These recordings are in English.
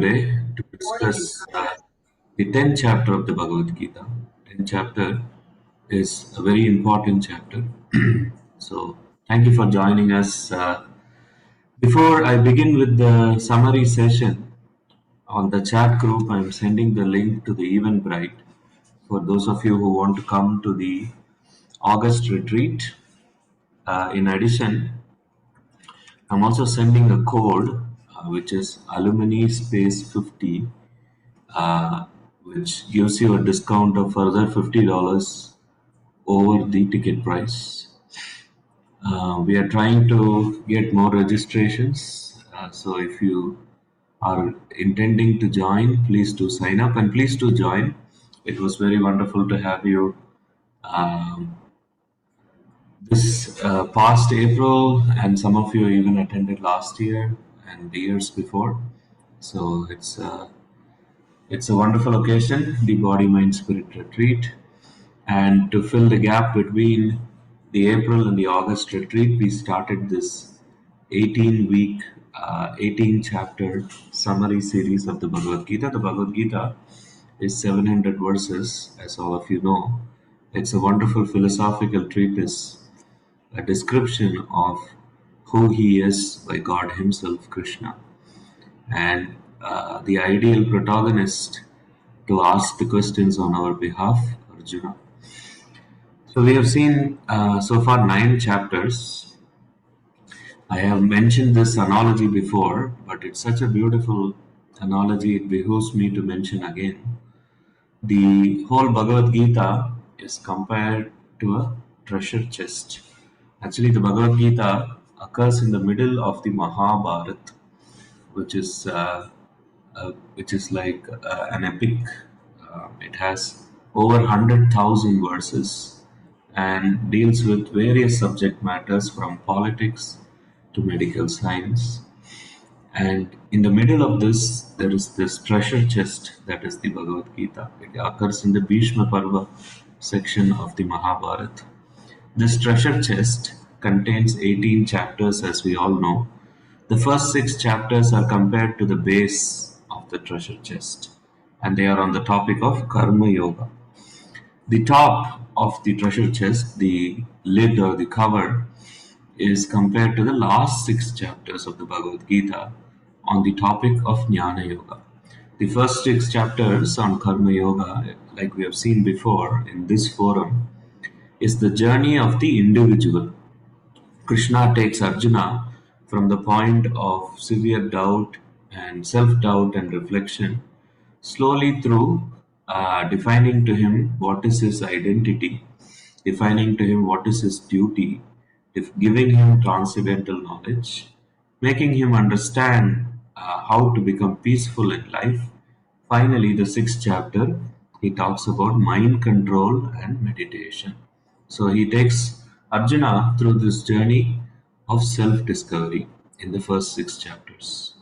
today to discuss the 10th chapter of the Bhagavad Gita. 10th chapter is a very important chapter. So, thank you for joining us. Before I begin with the summary session, on the chat group, I'm sending the link to the Eventbrite for those of you who want to come to the August retreat. In addition, I'm also sending a code which is alumni space 50, uh, which gives you a discount of further $50 over the ticket price. We are trying to get more registrations. So if you are intending to join, please do sign up and please do join. It was very wonderful to have you um, this past April, and some of you even attended last year and the years before. So it's a wonderful occasion, the Body, Mind, Spirit Retreat. And to fill the gap between the April and the August retreat, we started this 18-week, 18-chapter summary series of the Bhagavad Gita. The Bhagavad Gita is 700 verses, as all of you know. It's a wonderful philosophical treatise, a description of who he is by God himself, Krishna, and the ideal protagonist to ask the questions on our behalf, Arjuna. So we have seen so far 9 chapters. I have mentioned this analogy before, but it's such a beautiful analogy, it behooves me to mention again. The whole Bhagavad Gita is compared to a treasure chest. Actually, the Bhagavad Gita occurs in the middle of the Mahabharata, which is like an epic. It has over 100,000 verses and deals with various subject matters from politics to medical science. And in the middle of this, there is this treasure chest that is the Bhagavad Gita. It occurs in the Bhishma Parva section of the Mahabharata. This treasure chest contains 18 chapters, as we all know. The first 6 chapters are compared to the base of the treasure chest, and they are on the topic of Karma Yoga. The top of the treasure chest, the lid or the cover, is compared to the last 6 chapters of the Bhagavad Gita on the topic of Jnana Yoga. The first 6 chapters on Karma Yoga, like we have seen before in this forum, is the journey of the individual. Krishna takes Arjuna from the point of severe doubt and self-doubt and reflection, slowly through defining to him what is his identity, defining to him what is his duty, giving him transcendental knowledge, making him understand how to become peaceful in life. Finally, the 6th chapter, he talks about mind control and meditation. So he takes Arjuna through this journey of self-discovery in the first 6 chapters.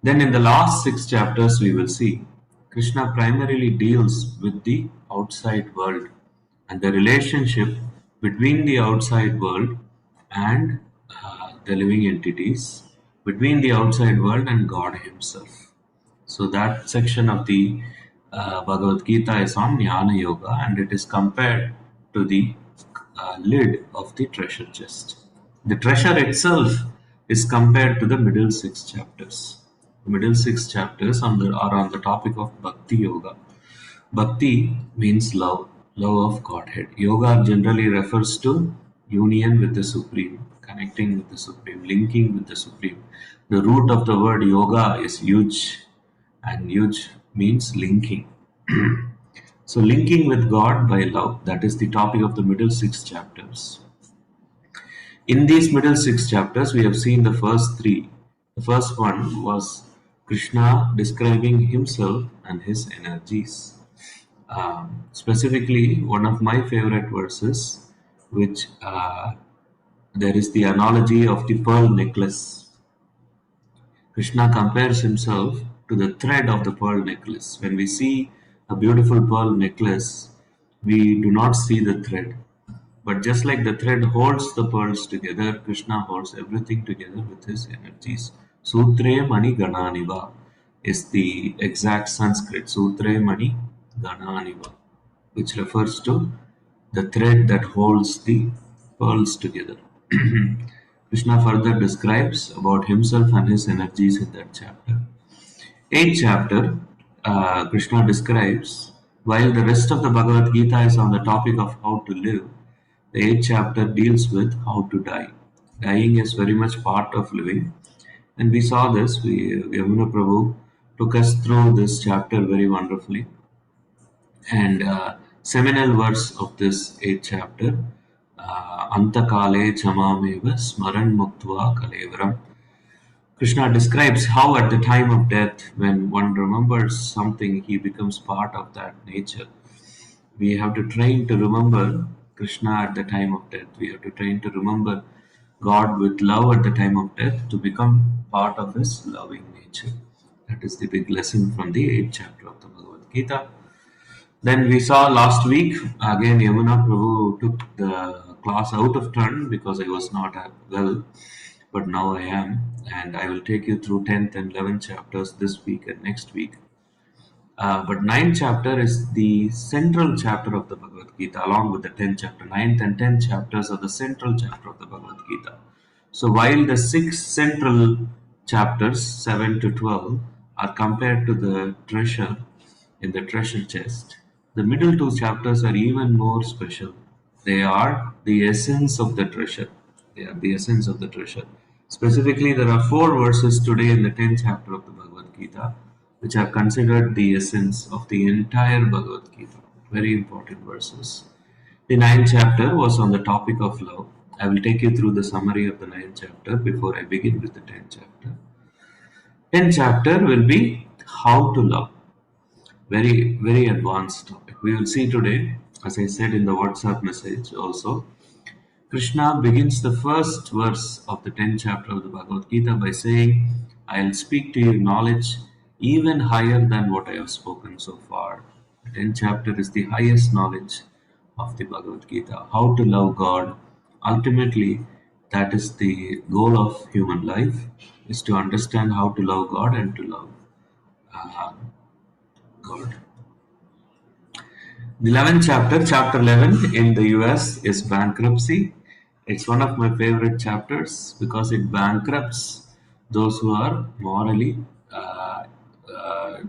Then in the last 6 chapters, we will see Krishna primarily deals with the outside world and the relationship between the outside world and the living entities, between the outside world and God himself. So that section of the Bhagavad Gita is on Jnana Yoga, and it is compared to the lid of the treasure chest. The treasure itself is compared to the middle 6 chapters. The middle 6 chapters are on the topic of Bhakti Yoga. Bhakti means love, love of Godhead. Yoga generally refers to union with the Supreme, connecting with the Supreme, linking with the Supreme. The root of the word yoga is yuj, and yuj means linking. So linking with God by love, that is the topic of the middle 6 chapters. In these middle 6 chapters, we have seen the first 3. The first one was Krishna describing himself and his energies. Specifically, one of my favorite verses, which there is the analogy of the pearl necklace. Krishna compares himself to the thread of the pearl necklace. When we see a beautiful pearl necklace, we do not see the thread. But just like the thread holds the pearls together, Krishna holds everything together with his energies. Sutre Mani Gananiva. is the exact Sanskrit Sutre Mani Gananiva, which refers to the thread that holds the pearls together. Krishna further describes about himself and his energies in that chapter. Eighth chapter, Krishna describes, while the rest of the Bhagavad Gita is on the topic of how to live, the eighth chapter deals with how to die. Dying is very much part of living, and we saw this. Yamuna Prabhu took us through this chapter very wonderfully. And seminal verse of this eighth chapter, Antakale Chamameva Smaran Muktva Kalevaram. Krishna describes how at the time of death, when one remembers something, he becomes part of that nature. We have to train to remember Krishna at the time of death. We have to train to remember God with love at the time of death to become part of his loving nature. That is the big lesson from the 8th chapter of the Bhagavad Gita. Then we saw last week, again Yamuna Prabhu took the class out of turn because I was not well, but now I am, and I will take you through 10th and 11th chapters this week and next week. But 9th chapter is the central chapter of the Bhagavad Gita, along with the 10th chapter. 9th and 10th chapters are the central chapter of the Bhagavad Gita. So while the 6 central chapters, 7 to 12, are compared to the treasure in the treasure chest, the middle 2 chapters are even more special. They are the essence of the treasure. They are the essence of the treasure. Specifically, there are 4 verses today in the 10th chapter of the Bhagavad Gita, which are considered the essence of the entire Bhagavad Gita. Very important verses. The 9th chapter was on the topic of love. I will take you through the summary of the 9th chapter before I begin with the 10th chapter. 10th chapter will be how to love. Very, very advanced topic. We will see today, as I said in the WhatsApp message also, Krishna begins the first verse of the 10th chapter of the Bhagavad Gita by saying, I'll speak to you knowledge even higher than what I have spoken so far. The 10th chapter is the highest knowledge of the Bhagavad Gita. How to love God. Ultimately, that is the goal of human life, is to understand how to love God and to love God. The 11th chapter, chapter 11 in the US is bankruptcy. It's one of my favorite chapters because it bankrupts those who are morally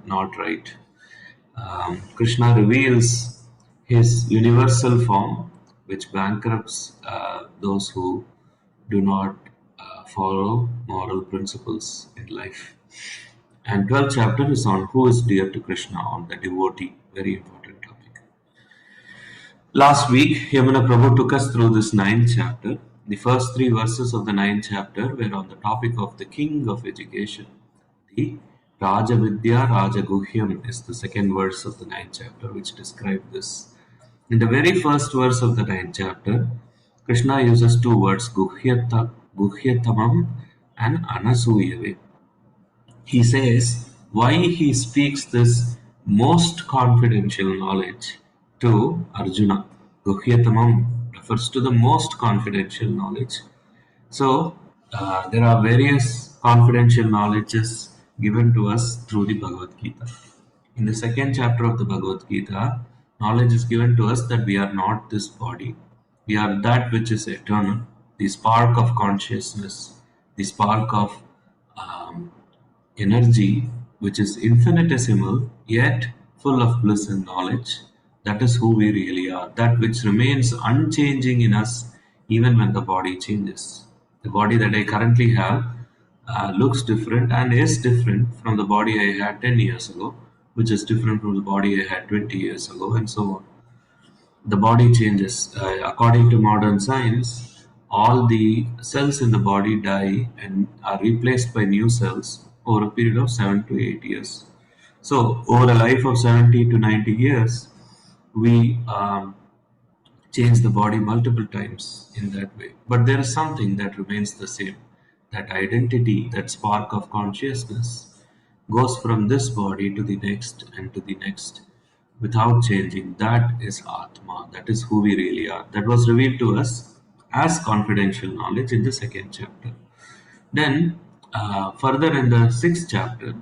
not right. Krishna reveals his universal form, which bankrupts those who do not follow moral principles in life. And 12th chapter is on who is dear to Krishna, on the devotee. Very important topic. Last week, Yamuna Prabhu took us through this 9th chapter. The first 3 verses of the 9th chapter were on the topic of the king of education. The Raja Vidya Raja Guhyam is the second verse of the 9th chapter, which describes this. In the very first verse of the 9th chapter, Krishna uses 2 words, Guhyatamam and Anasuyave. He says why he speaks this most confidential knowledge to Arjuna. Guhyatamam refers to the most confidential knowledge. So there are various confidential knowledges given to us through the Bhagavad Gita. In the second chapter of the Bhagavad Gita, knowledge is given to us that we are not this body. We are that which is eternal, the spark of consciousness, the spark of energy, which is infinitesimal yet full of bliss and knowledge. That is who we really are, that which remains unchanging in us even when the body changes. The body that I currently have looks different and is different from the body I had 10 years ago, which is different from the body I had 20 years ago, and so on. The body changes. According to modern science, all the cells in the body die and are replaced by new cells over a period of 7 to 8 years. So, over a life of 70 to 90 years, we change the body multiple times in that way. But there is something that remains the same. That identity, that spark of consciousness, goes from this body to the next and to the next without changing. That is Atma. That is who we really are. That was revealed to us as confidential knowledge in the second chapter. Then, further in the 6th chapter,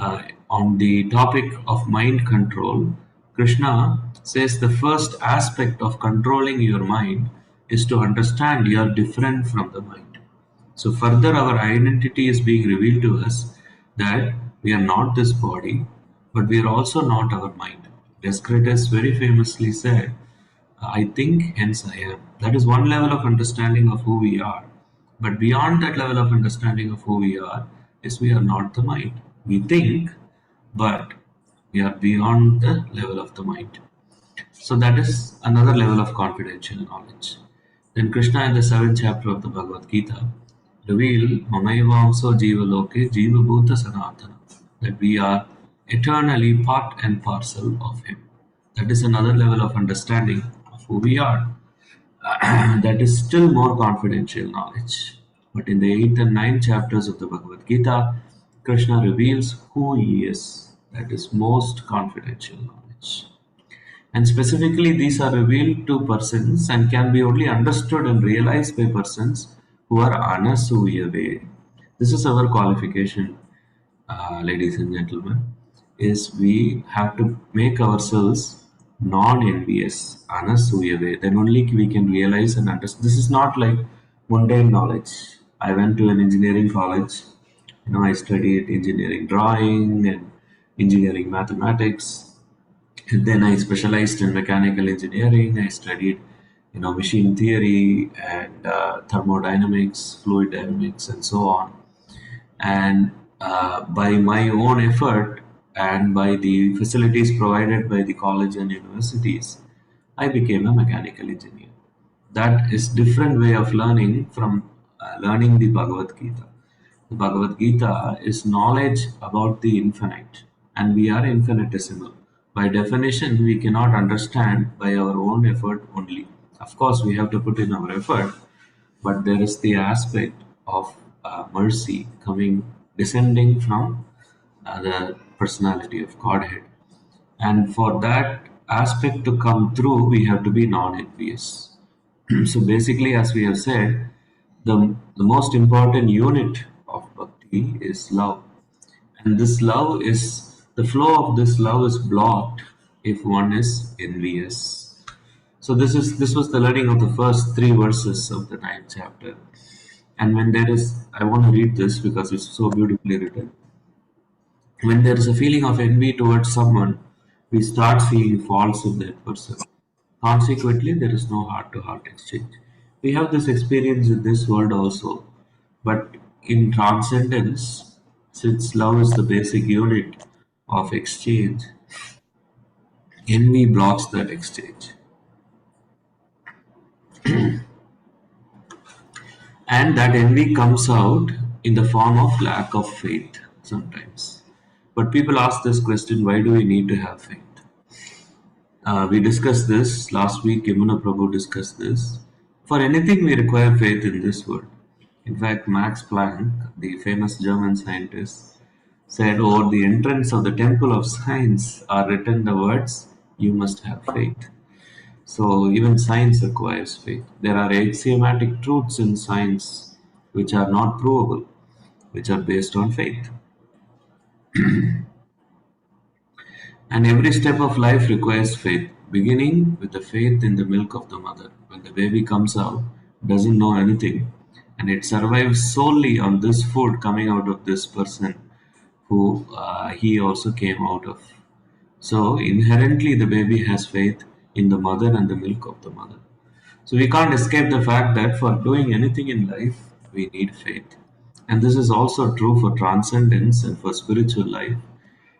On the topic of mind control, Krishna says the first aspect of controlling your mind is to understand you are different from the mind. So, further, our identity is being revealed to us that we are not this body, but we are also not our mind. Descartes very famously said, I think, hence I am. That is one level of understanding of who we are. But beyond that level of understanding of who we are, is we are not the mind. We think, but we are beyond the level of the mind. So that is another level of confidential knowledge. Then Krishna in the seventh chapter of the Bhagavad Gita revealed Mamayavamso Jiva Loke Jiva Bhuta Sanatana, that we are eternally part and parcel of Him. That is another level of understanding of who we are. That is still more confidential knowledge. But in the 8th and 9th chapters of the Bhagavad Gita, Krishna reveals who He is. That is most confidential knowledge. And specifically, these are revealed to persons and can be only understood and realized by persons who are anasuyave. This is our qualification, ladies and gentlemen, is we have to make ourselves non-envious, anasuyave. Then only we can realize and understand. This is not like mundane knowledge. I went to an engineering college. I studied engineering drawing and engineering mathematics. And then I specialized in mechanical engineering. I studied, machine theory and thermodynamics, fluid dynamics, and so on. And by my own effort and by the facilities provided by the college and universities, I became a mechanical engineer. That is different way of learning from learning the Bhagavad Gita. The Bhagavad Gita is knowledge about the infinite, and we are infinitesimal. By definition, we cannot understand by our own effort only. Of course, we have to put in our effort, but there is the aspect of mercy coming, descending from the personality of Godhead. And for that aspect to come through, we have to be non envious. So basically, as we have said, the most important unit of bhakti is love. And this love is, the flow of this love is blocked if one is envious. So this was the learning of the first three verses of the ninth chapter. And when there is, I want to read this because it's so beautifully written. When there is a feeling of envy towards someone, we start seeing faults in that person. Consequently, there is no heart to heart exchange. We have this experience in this world also, but in transcendence, since love is the basic unit of exchange, envy blocks that exchange. And that envy comes out in the form of lack of faith sometimes. But people ask this question, why do we need to have faith? We discussed this last week, Yamuna Prabhu discussed this. For anything, we require faith in this world. In fact, Max Planck, the famous German scientist, said over the entrance of the temple of science are written the words, you must have faith. So even science requires faith. There are axiomatic truths in science which are not provable, which are based on faith. And every step of life requires faith, beginning with the faith in the milk of the mother. When the baby comes out, doesn't know anything, and it survives solely on this food coming out of this person who he also came out of. So inherently, the baby has faith in the mother and the milk of the mother. So we can't escape the fact that for doing anything in life, we need faith. And this is also true for transcendence and for spiritual life.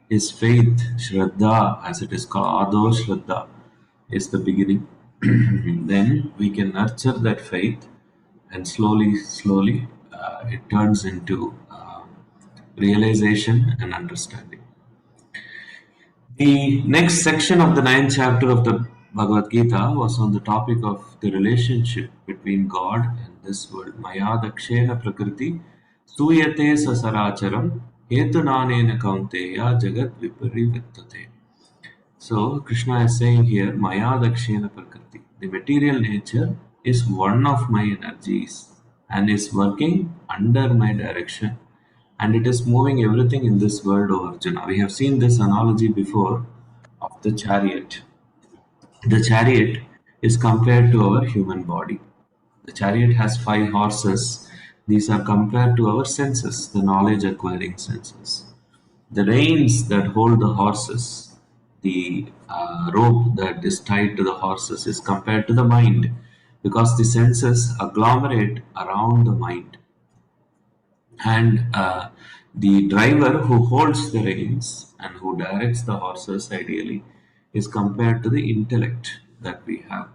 Is faith, Shraddha, as it is called, Ado Shraddha, is the beginning. Then we can nurture that faith, and slowly, it turns into realization and understanding. The next section of the ninth chapter of the Bhagavad Gita was on the topic of the relationship between God and this world. Maya dakshena prakriti suyate sasaracharam hetunanena kaunteya jagat viparivattate. So Krishna is saying here, Maya dakshena prakriti. The material nature is one of my energies and is working under my direction. and it is moving everything in this world, O Arjuna. We have seen this analogy before of the chariot. The chariot is compared to our human body. The chariot has five horses. These are compared to our senses, the knowledge acquiring senses. The reins that hold the horses, the rope that is tied to the horses, is compared to the mind, because the senses agglomerate around the mind. And the driver who holds the reins and who directs the horses ideally is compared to the intellect that we have.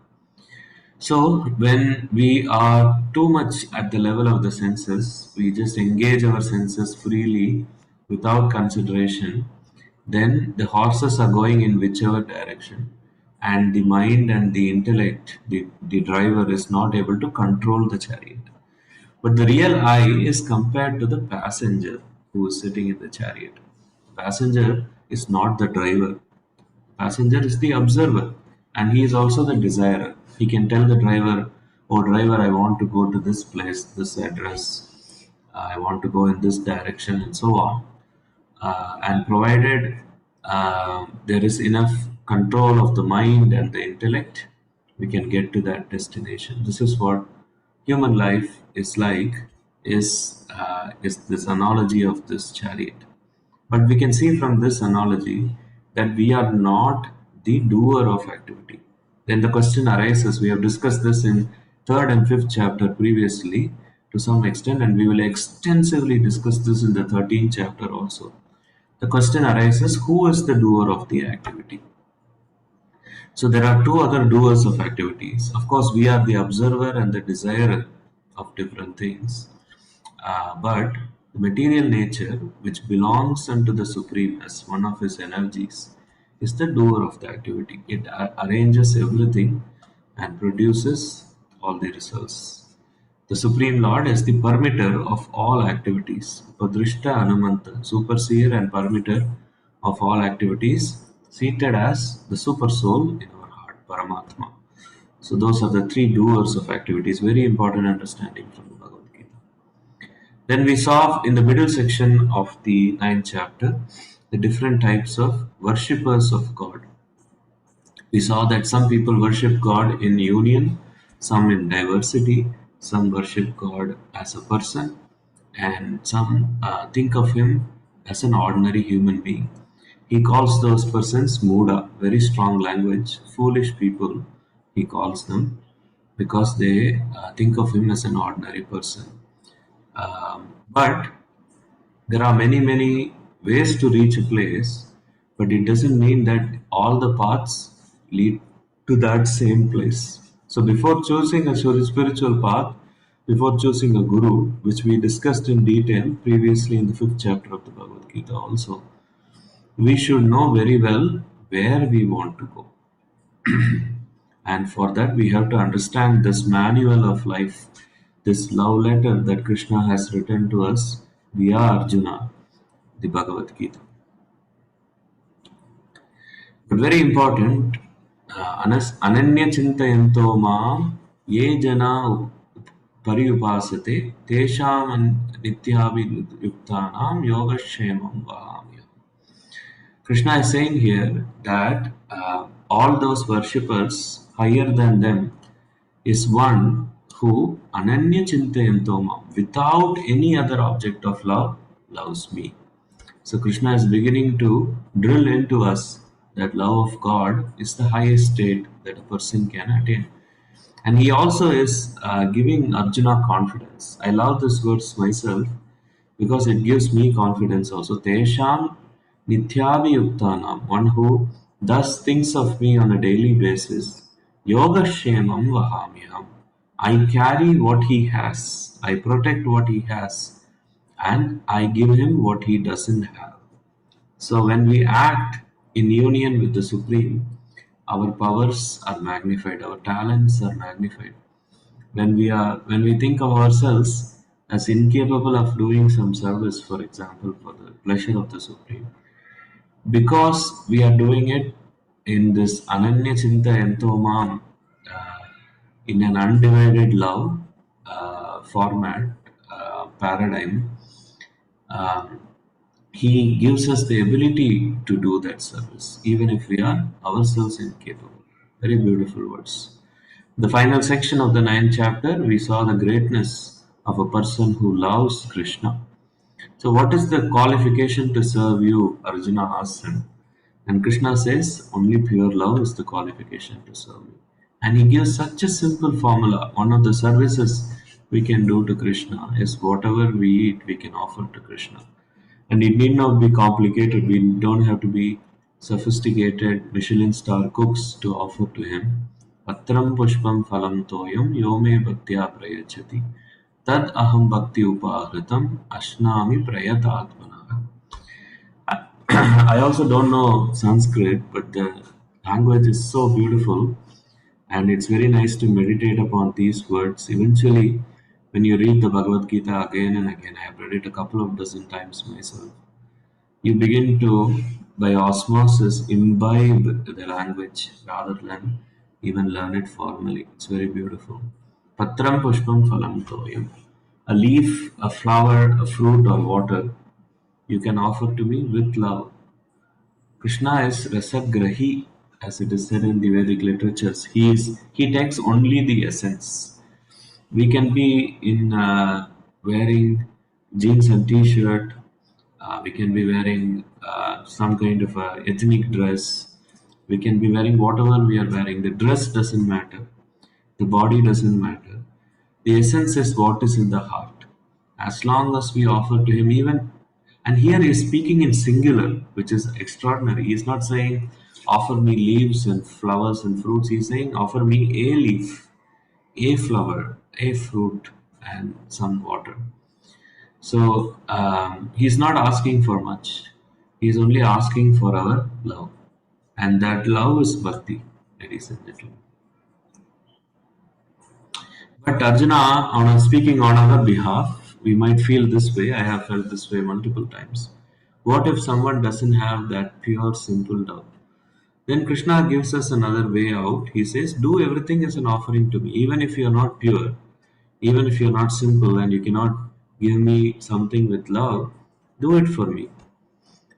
So, when we are too much at the level of the senses, we just engage our senses freely without consideration, then the horses are going in whichever direction, and the mind and the intellect, the driver, is not able to control the chariot. But the real I is compared to the passenger who is sitting in the chariot. Passenger is not the driver. Passenger is the observer, and he is also the desirer. He can tell the driver, "Oh, driver, I want to go to this place, this address. I want to go in this direction," and so on. And provided there is enough control of the mind and the intellect, we can get to that destination. This is what human life is like. Is this analogy of this chariot? But we can see from this analogy that we are not the doer of activity. Then the question arises, we have discussed this in third and fifth chapter previously to some extent, and we will extensively discuss this in the 13th chapter also. The question arises, who is the doer of the activity? So there are two other doers of activities. Of course, we are the observer and the desirer of different things. But the material nature, which belongs unto the Supreme as one of his energies, is the doer of the activity. It arranges everything and produces all the results. The Supreme Lord is the permitter of all activities. Upadrishta Anumanta, superseer and permitter of all activities, seated as the super soul in our heart, Paramatma. So those are the three doers of activities. Very important understanding from the Bhagavad Gita. Then we saw in the middle section of the ninth chapter the different types of worshippers of God. We saw that some people worship God in union, some in diversity, some worship God as a person, and some think of Him as an ordinary human being. He calls those persons Muda, very strong language, foolish people, he calls them, because they think of Him as an ordinary person. But there are many, many ways to reach a place, but it doesn't mean that all the paths lead to that same place. So, before choosing a spiritual path, before choosing a guru, which we discussed in detail previously in the fifth chapter of the Bhagavad Gita, also, we should know very well where we want to go. And for that, we have to understand this manual of life, this love letter that Krishna has written to us via Arjuna, the Bhagavad Gita. But very important, ananya chintayanto mam ye jana pariupasate tesham nityabhiyuktanam yogashemam vahamya. Krishna is saying here that all those worshippers higher than them is one who ananya chintayanto mam, without any other object of love, loves me. So Krishna is beginning to drill into us that love of God is the highest state that a person can attain. And he also is giving Arjuna confidence. I love this verse myself because it gives me confidence also. Tesham Nityabhiyuktanam, one who thus thinks of me on a daily basis. Yoga Shemam Vahamyam. I carry what he has, I protect what he has, and I give him what he doesn't have. So when we act in union with the Supreme, our powers are magnified, our talents are magnified. When we think of ourselves as incapable of doing some service, for example, for the pleasure of the Supreme, because we are doing it in this Ananya Chinta Yantomam, in an undivided love format, paradigm, um, he gives us the ability to do that service, even if we are ourselves incapable. Very beautiful words. The final section of the ninth chapter, we saw the greatness of a person who loves Krishna. So, what is the qualification to serve you? Arjuna asks him. And Krishna says, only pure love is the qualification to serve me. And he gives such a simple formula. One of the services we can do to Krishna is whatever we eat, we can offer to Krishna. And it need not be complicated. We don't have to be sophisticated Michelin star cooks to offer to him. Patram pushpam phalam toyam yome bhaktya prayachati. Tad aham bhakti upahritam ashnami prayatatmana. I also don't know Sanskrit, but the language is so beautiful and it's very nice to meditate upon these words. Eventually, when you read the Bhagavad Gita again and again, I have read it a couple of dozen times myself, you begin to, by osmosis, imbibe the language rather than even learn it formally. It's very beautiful. Patram pushpam phalam toyam. A leaf, a flower, a fruit, or water you can offer to me with love. Krishna is Rasagrahi, as it is said in the Vedic literatures. He takes only the essence. We can be in wearing jeans and t-shirt. We can be wearing some kind of a ethnic dress. We can be wearing whatever we are wearing. The dress doesn't matter. The body doesn't matter. The essence is what is in the heart. As long as we offer to Him, even, and here He is speaking in singular, which is extraordinary. He is not saying, offer me leaves and flowers and fruits. He is saying, offer me a leaf, a flower, a fruit, and some water. So He's not asking for much. He is only asking for our love. And that love is bhakti, ladies and gentlemen. But Arjuna, speaking on our behalf, we might feel this way. I have felt this way multiple times. What if someone doesn't have that pure, simple love? Then Krishna gives us another way out. He says, do everything as an offering to me. Even if you are not pure, even if you are not simple and you cannot give me something with love, do it for me.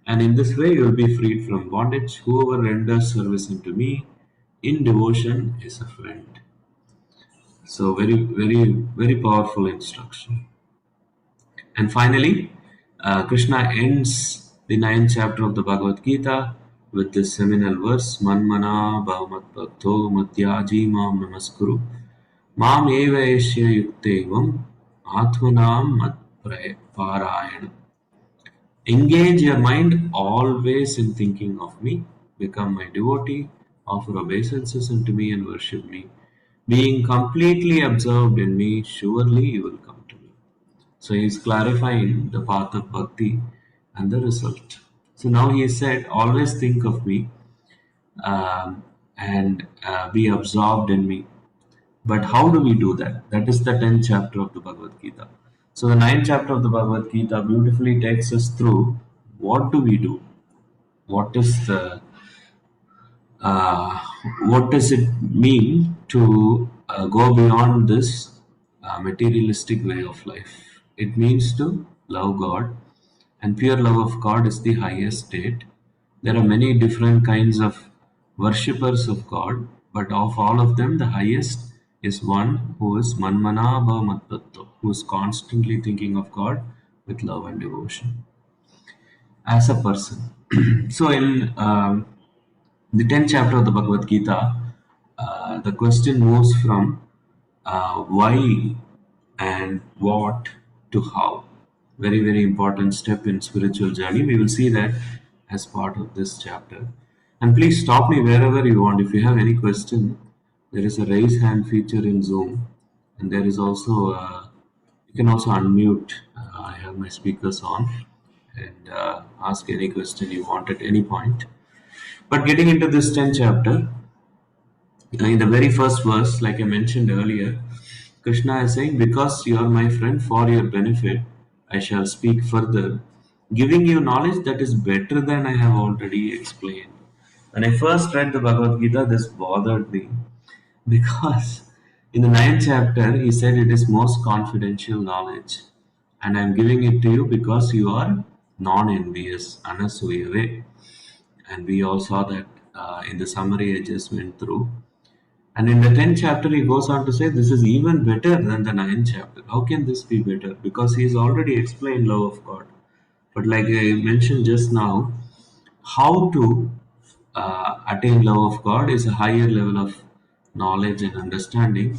And in this way, you will be freed from bondage. Whoever renders service unto me in devotion is a friend. So, very, very, very powerful instruction. And finally, Krishna ends the ninth chapter of the Bhagavad Gita with this seminal verse: Manmana bhavamat bhakto matyaji mam namaskuru mam eva esya yuktevam atmanam mat parayanam. Engage your mind always in thinking of me, become my devotee, offer obeisances unto me and worship me. Being completely absorbed in me, surely you will come to me. So he is clarifying the path of bhakti and the result. So now he said, always think of me and be absorbed in me. But how do we do that? That is the 10th chapter of the Bhagavad Gita. So the ninth chapter of the Bhagavad Gita beautifully takes us through what do we do? What is the uh, what does it mean to go beyond this materialistic way of life? It means to love God, and pure love of God is the highest state. There are many different kinds of worshippers of God, but of all of them, the highest is one who is manmana bhava, who is constantly thinking of God with love and devotion as a person. So, in the 10th chapter of the Bhagavad Gita, the question moves from why and what to how. Very, very important step in spiritual journey. We will see that as part of this chapter. And please stop me wherever you want. If you have any question, there is a raise hand feature in Zoom, and there is also you can also unmute. I have my speakers on and ask any question you want at any point. But getting into this 10th chapter, in the very first verse, like I mentioned earlier, Krishna is saying, because you are my friend, for your benefit, I shall speak further, giving you knowledge that is better than I have already explained. When I first read the Bhagavad Gita, this bothered me because in the ninth chapter, he said it is most confidential knowledge. and I'm giving it to you because you are non-envious, anasuyave. And we all saw that in the summary I just went through. And in the 10th chapter, he goes on to say this is even better than the 9th chapter. How can this be better? Because he's already explained love of God. But like I mentioned just now, how to attain love of God is a higher level of knowledge and understanding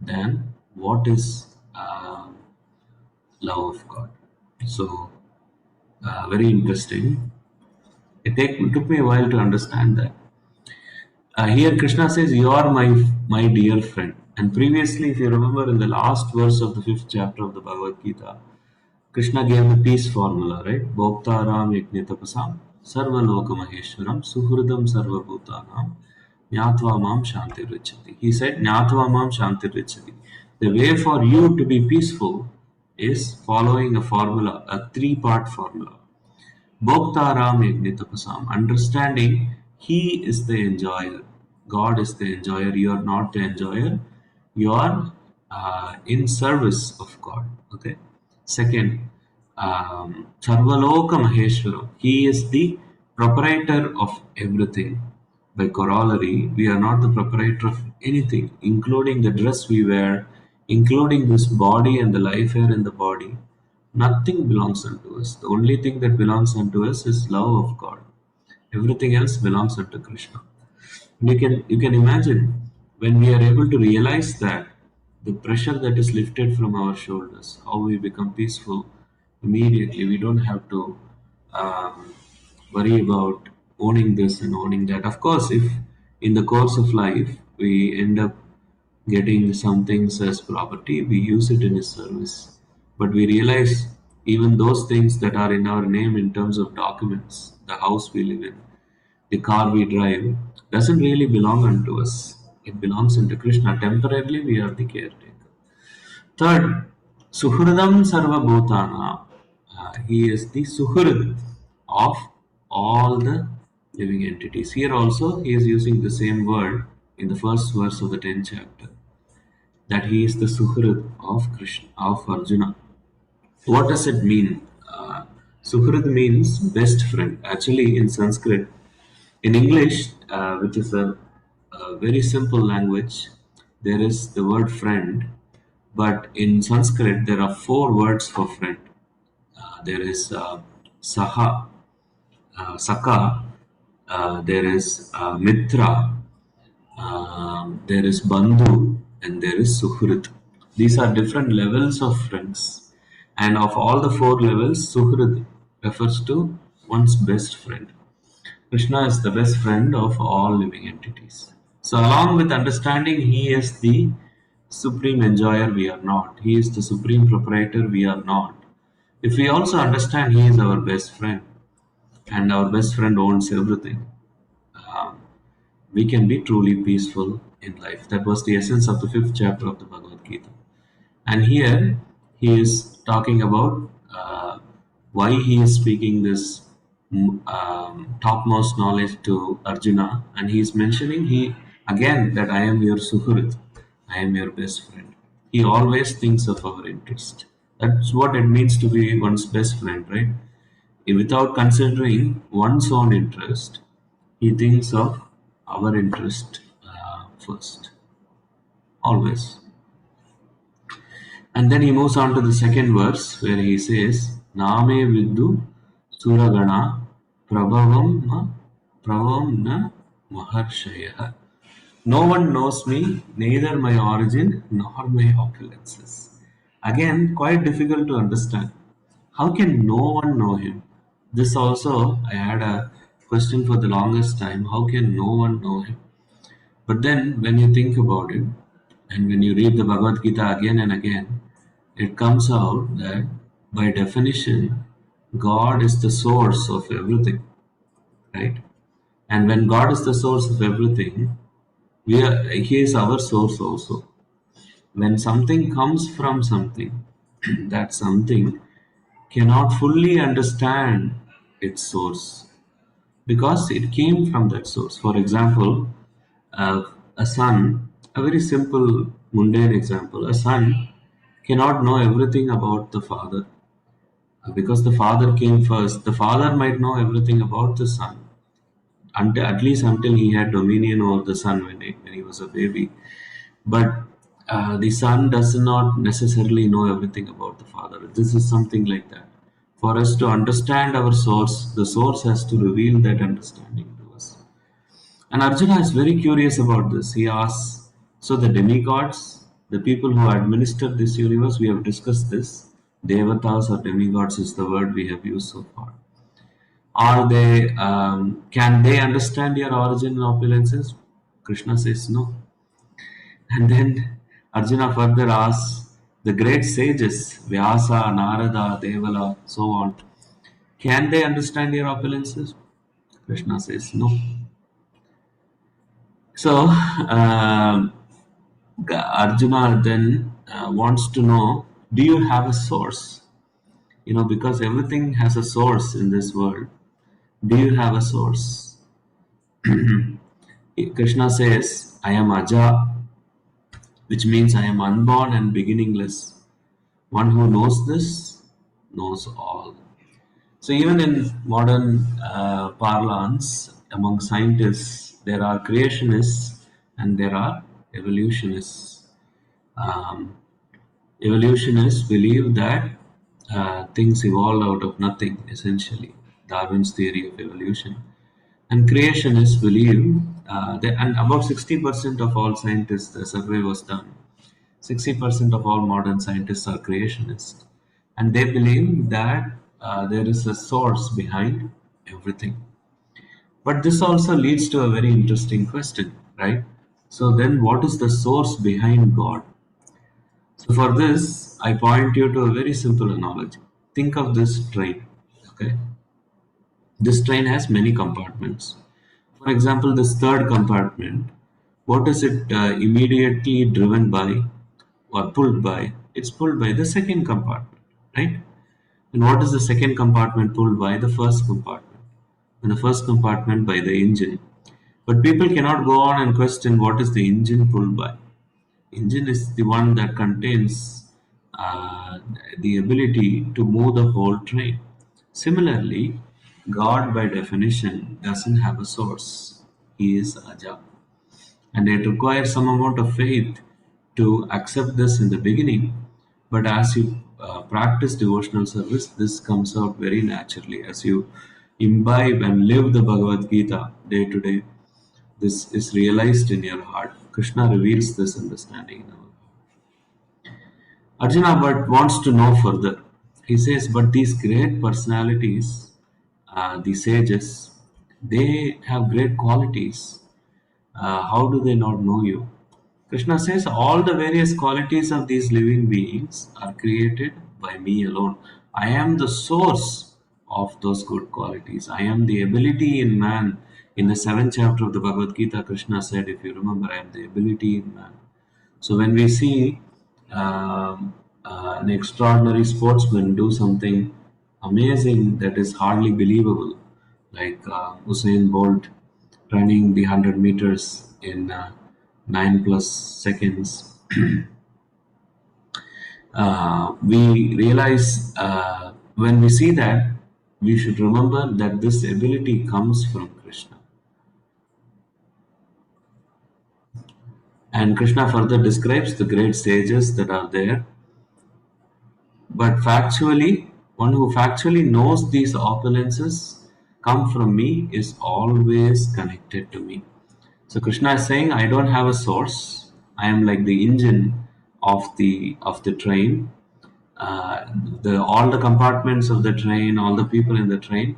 than what is love of God. So, very interesting. It took me a while to understand that. Here Krishna says, "You are my dear friend." And previously, if you remember, in the last verse of the 5th chapter of the Bhagavad Gita, Krishna gave the peace formula, right? Bhoktaram yajnitapasam sarvaloka maheshwaram suhridam sarvabhutanam jnatva mam shantirvichati. He said, "Jnatva mam shantirvichati." The way for you to be peaceful is following a formula, a three-part formula. Bhoktaram Yagnitapasam, understanding He is the enjoyer. God is the enjoyer. You are not the enjoyer. You are in service of God. Okay. Second, Sarvaloka Maheshwaram. He is the proprietor of everything. By corollary, we are not the proprietor of anything, including the dress we wear, including this body and the life here in the body. Nothing belongs unto us. The only thing that belongs unto us is love of God. Everything else belongs unto Krishna. You can imagine when we are able to realize that the pressure that is lifted from our shoulders, how we become peaceful immediately. We don't have to um, worry about owning this and owning that. Of course, if in the course of life we end up getting some things as property, we use it in His service. But we realize even those things that are in our name in terms of documents, the house we live in, the car we drive, doesn't really belong unto us. It belongs unto Krishna. Temporarily, we are the caretaker. Third, Suhridam Sarva Bhutana. He is the Suhrid of all the living entities. Here also, he is using the same word in the first verse of the 10th chapter, that he is the Suhrid of Krishna, of Arjuna. What does it mean? Suhrid means best friend. Actually, in Sanskrit, in English, which is a very simple language, there is the word friend, but in Sanskrit, there are four words for friend. There is Saha, Saka, there is Mitra, there is Bandhu, and there is Suhrid. These are different levels of friends. And of all the four levels, Suhrid refers to one's best friend. Krishna is the best friend of all living entities. So, along with understanding He is the supreme enjoyer, we are not. He is the supreme proprietor, we are not. If we also understand He is our best friend and our best friend owns everything, um, we can be truly peaceful in life. That was the essence of the 5th chapter of the Bhagavad Gita. And here he is talking about why he is speaking this topmost knowledge to Arjuna, and he is mentioning he again that I am your Suhrit, I am your best friend. He always thinks of our interest. That's what it means to be one's best friend, right? Without considering one's own interest, he thinks of our interest first, always. And then he moves on to the second verse where he says, Name Viddu Suragana Prabhavam na Maharshaya. No one knows me, neither my origin nor my opulences. Again, quite difficult to understand. How can no one know him? This also, I had a question for the longest time. How can no one know him? But then, when you think about it, and when you read the Bhagavad Gita again and again, it comes out that by definition, God is the source of everything, right? And when God is the source of everything, He is our source also. When something comes from something, that something cannot fully understand its source because it came from that source. For example, uh, a son, a very simple, mundane example, a son cannot know everything about the father. Because the Father came first. The Father might know everything about the Son, until, at least until he had dominion over the Son when he was a baby. But the Son does not necessarily know everything about the Father. This is something like that. For us to understand our source, the source has to reveal that understanding to us. And Arjuna is very curious about this. He asks, so the demigods, the people who administer this universe, we have discussed this. Devatas or demigods is the word we have used so far. Are they, can they understand your origin and opulences? Krishna says no. And then Arjuna further asks, the great sages, Vyasa, Narada, Devala, so on, can they understand your opulences? Krishna says no. So, Arjuna then wants to know, do you have a source? Because everything has a source in this world. Do you have a source? Krishna says, I am Aja, which means I am unborn and beginningless. One who knows this knows all. So, even in modern parlance, among scientists, there are creationists and there are evolutionists. Um, Evolutionists believe that things evolve out of nothing, essentially, Darwin's theory of evolution. And creationists believe and about 60% of all scientists, the survey was done, 60% of all modern scientists are creationists. And they believe that there is a source behind everything. But this also leads to a very interesting question, right? So, then what is the source behind God? So for this, I point you to a very simple analogy. Think of this train. Okay, this train has many compartments. For example, this third compartment, what is it immediately driven by or pulled by? It's pulled by the second compartment, right? And what is the second compartment pulled by? The first compartment. And the first compartment by the engine. But people cannot go on and question what is the engine pulled by. Engine is the one that contains uh, the ability to move the whole train. Similarly, God by definition doesn't have a source. He is Aja. And it requires some amount of faith to accept this in the beginning. But as you practice devotional service, this comes out very naturally. As you imbibe and live the Bhagavad Gita day to day, this is realized in your heart. Krishna reveals this understanding in our heart. Arjuna but wants to know further. He says, but these great personalities, the sages, they have great qualities. How do they not know you? Krishna says, all the various qualities of these living beings are created by me alone. I am the source of those good qualities. I am the ability in man. In the seventh chapter of the Bhagavad Gita, Krishna said, if you remember, I am the ability in man. So when we see an extraordinary sportsman do something amazing that is hardly believable, like Usain Bolt running the 100 meters in 9 plus seconds, we realize when we see that, we should remember that this ability comes from Krishna. And Krishna further describes the great sages that are there. But factually, one who factually knows these opulences come from me is always connected to me. So Krishna is saying, I don't have a source. I am like the engine of the train. Uh, the all the compartments of the train, all the people in the train,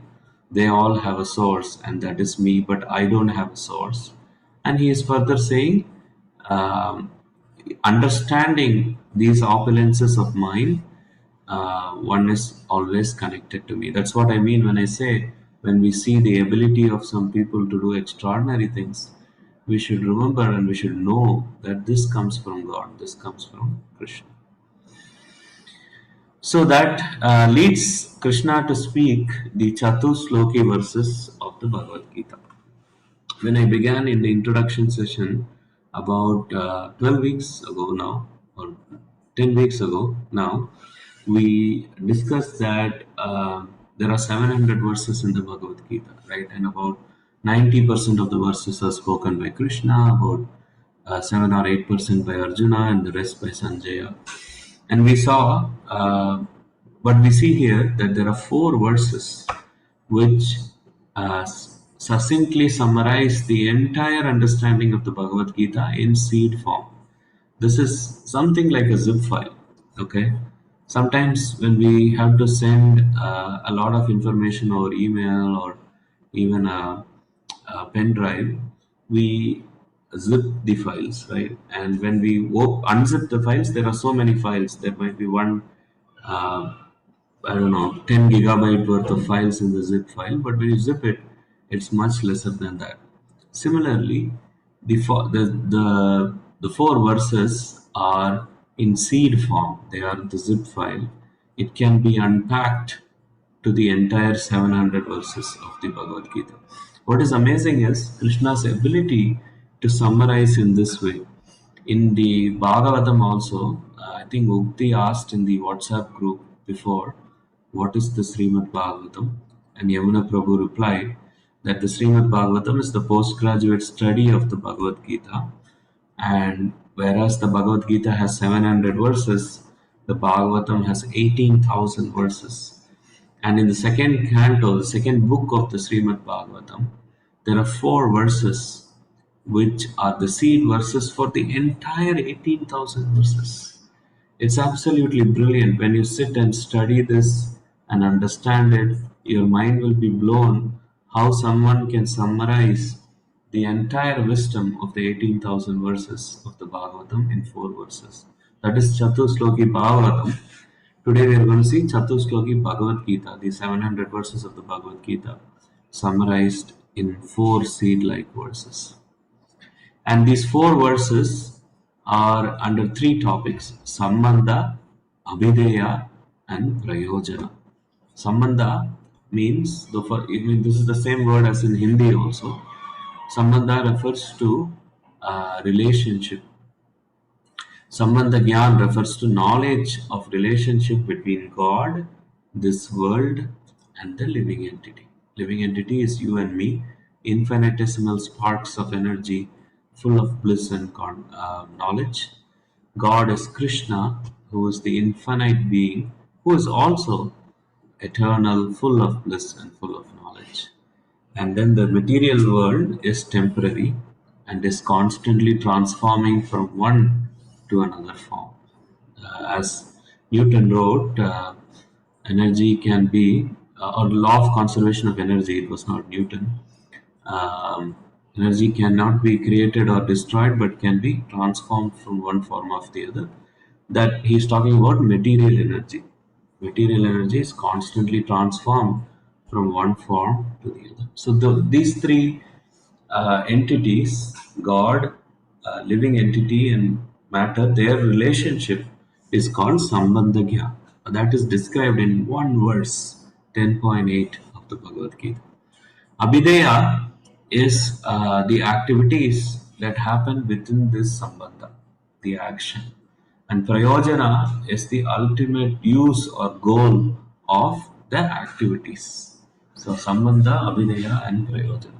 they all have a source, and that is me. But I don't have a source. And he is further saying, um, understanding these opulences of mine, one is always connected to me. That's what I mean when I say, when we see the ability of some people to do extraordinary things, we should remember and we should know that this comes from God, this comes from Krishna. So that leads Krishna to speak the Chatusloki verses of the Bhagavad Gita. When I began in the introduction session about 12 weeks ago now, or 10 weeks ago now, we discussed that there are 700 verses in the Bhagavad Gita, right? And about 90% of the verses are spoken by Krishna, about 7 or 8% by Arjuna, and the rest by Sanjaya. And we saw, but we see here that there are four verses which succinctly summarize the entire understanding of the Bhagavad Gita in seed form. This is something like a zip file. Okay, sometimes when we have to send a lot of information over email or even a pen drive, we zip the files, right? And when we unzip the files, there are so many files. There might be one uh, I don't know, 10 gigabyte worth of files in the zip file, but when you zip it, it's much lesser than that. Similarly, the four verses are in seed form. They are the zip file. It can be unpacked to the entire 700 verses of the Bhagavad Gita. What is amazing is Krishna's ability to summarize in this way. In the Bhagavatam also, I think Ukti asked in the WhatsApp group before, what is the Srimad Bhagavatam? And Yamuna Prabhu replied that the Srimad Bhagavatam is the postgraduate study of the Bhagavad Gita. And whereas the Bhagavad Gita has 700 verses, the Bhagavatam has 18,000 verses. And in the second canto, the second book of the Srimad Bhagavatam, there are four verses which are the seed verses for the entire 18,000 verses. It's absolutely brilliant. When you sit and study this and understand it, your mind will be blown how someone can summarize the entire wisdom of the 18,000 verses of the Bhagavatam in four verses. That is Chatusloki Bhagavatam. Today we are going to see Chatusloki Bhagavad Gita, the 700 verses of the Bhagavad Gita, summarized in four seed-like verses. And these four verses are under three topics: Sambandha, Abhideya, and Prayojana. Sambandha means, this is the same word as in Hindi also. Sambandha refers to relationship. Sambandha Gyan refers to knowledge of relationship between God, this world, and the living entity. Living entity is you and me, infinitesimal sparks of energy, full of bliss and knowledge. God is Krishna, who is the infinite being, who is also eternal, full of bliss and full of knowledge. And then the material world is temporary and is constantly transforming from one to another form. As Newton wrote, energy can be, or law of conservation of energy, it was not Newton. Um, Energy cannot be created or destroyed, but can be transformed from one form of the other. That he's talking about material energy. Material energy is constantly transformed from one form to the other. So these three entities, God, living entity, and matter, their relationship is called Sambandhagya. That is described in one verse, 10.8 of the Bhagavad Gita. Abhideya is the activities that happen within this Sambandha, the action. And Prayojana is the ultimate use or goal of the activities. So Sambandha, Abhideya, and Prayojana.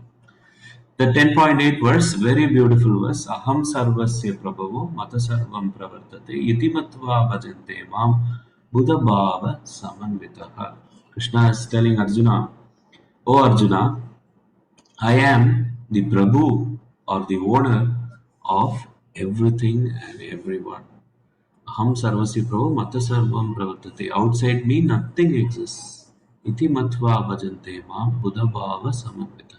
The 10.8 verse, very beautiful verse. Aham sarvasya prabhavo mata sarvam pravartate iti matva bhajante mam buddha bhava samanvitaha. Krishna is telling Arjuna, O Arjuna, I am the Prabhu or the owner of everything and everyone. Aham sarvasya prabhu mata sarvam pravartate. Outside me nothing exists. Iti matva bhajante mam buddha bhava samanvitaha.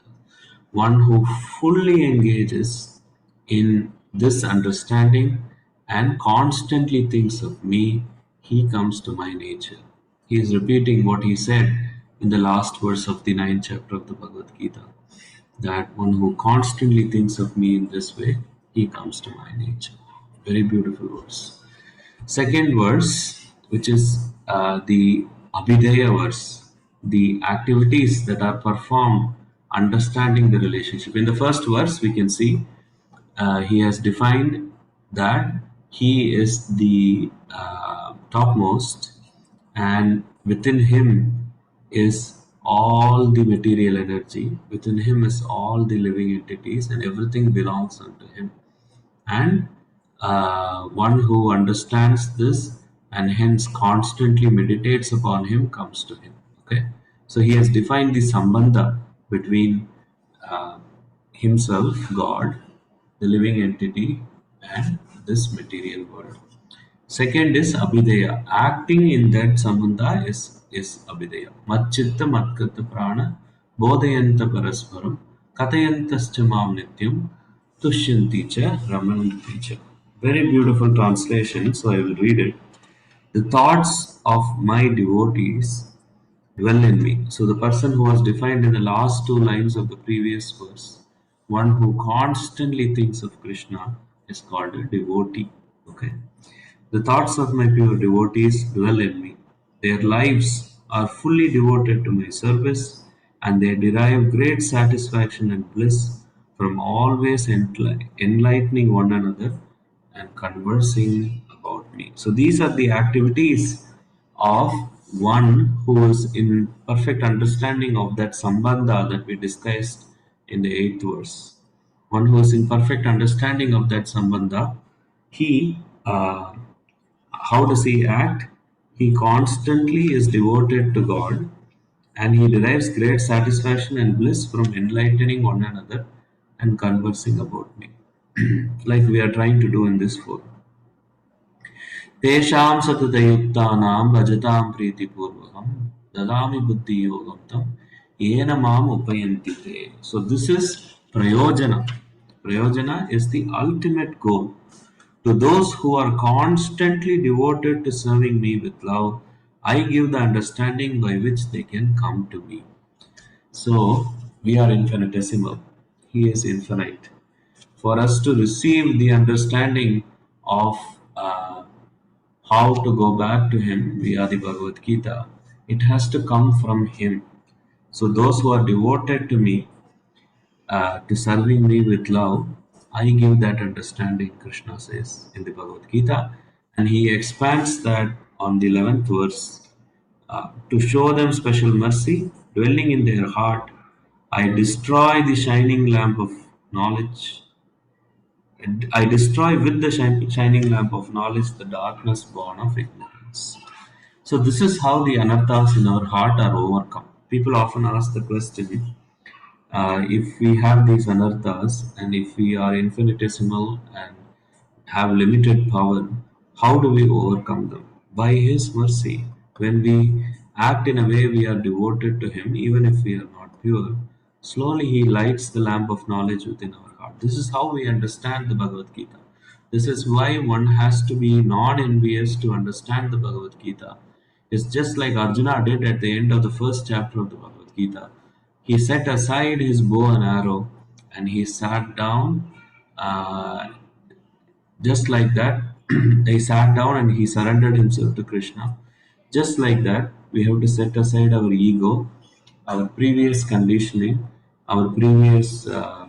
One who fully engages in this understanding and constantly thinks of me, he comes to my nature. He is repeating what he said in the last verse of the 9th chapter of the Bhagavad Gita, that one who constantly thinks of me in this way, he comes to my nature. Very beautiful verse. Second verse, which is the Abhideya verse, the activities that are performed understanding the relationship. In the first verse, we can see he has defined that he is the topmost and within him is all the material energy, within him is all the living entities, and everything belongs unto him. And one who understands this and hence constantly meditates upon him comes to him. Okay, so he has defined the sambandha between uh, himself, God, the living entity, and this material world. Second is abhideya. Acting in that sambandha is abhideya. Matchitta matkata prana bodhayanta parasparam katayantascha mam nityam tushyanti cha ramanti cha. Very beautiful translation, so I will read it. The thoughts of my devotees dwell in me. So the person who was defined in the last two lines of the previous verse, one who constantly thinks of Krishna, is called a devotee. Okay. The thoughts of my pure devotees dwell in me. Their lives are fully devoted to my service, and they derive great satisfaction and bliss from always enlightening one another and conversing about me. So, these are the activities of one who is in perfect understanding of that sambandha that we discussed in the eighth verse. One who is in perfect understanding of that sambandha, he how does he act? He constantly is devoted to God, and he derives great satisfaction and bliss from enlightening one another and conversing about me, like we are trying to do in this forum. तेषां सततयुक्तानां भजतां प्रीतिपूर्वकं ददामि बुद्धियोगं तं येन माम् उपयन्ति ते. So this is prayojana. Prayojana is the ultimate goal. To those who are constantly devoted to serving me with love, I give the understanding by which they can come to me. So we are infinitesimal. He is infinite. For us to receive the understanding of how to go back to Him via the Bhagavad Gita, it has to come from Him. So those who are devoted to me, to serving me with love, I give that understanding, Krishna says in the Bhagavad Gita. And he expands that on the 11th verse to show them special mercy, dwelling in their heart. I destroy the shining lamp of knowledge. I destroy with the shining lamp of knowledge the darkness born of ignorance. So, this is how the anarthas in our heart are overcome. People often ask the question, if we have these anarthas and if we are infinitesimal and have limited power, how do we overcome them? By His mercy. When we act in a way we are devoted to Him, even if we are not pure, slowly He lights the lamp of knowledge within our heart. This is how we understand the Bhagavad Gita. This is why one has to be non envious to understand the Bhagavad Gita. It's just like Arjuna did at the end of the first chapter of the Bhagavad Gita. He set aside his bow and arrow and he sat down. Just like that, he sat down and he surrendered himself to Krishna. Just like that, we have to set aside our ego, our previous conditioning, our previous uh,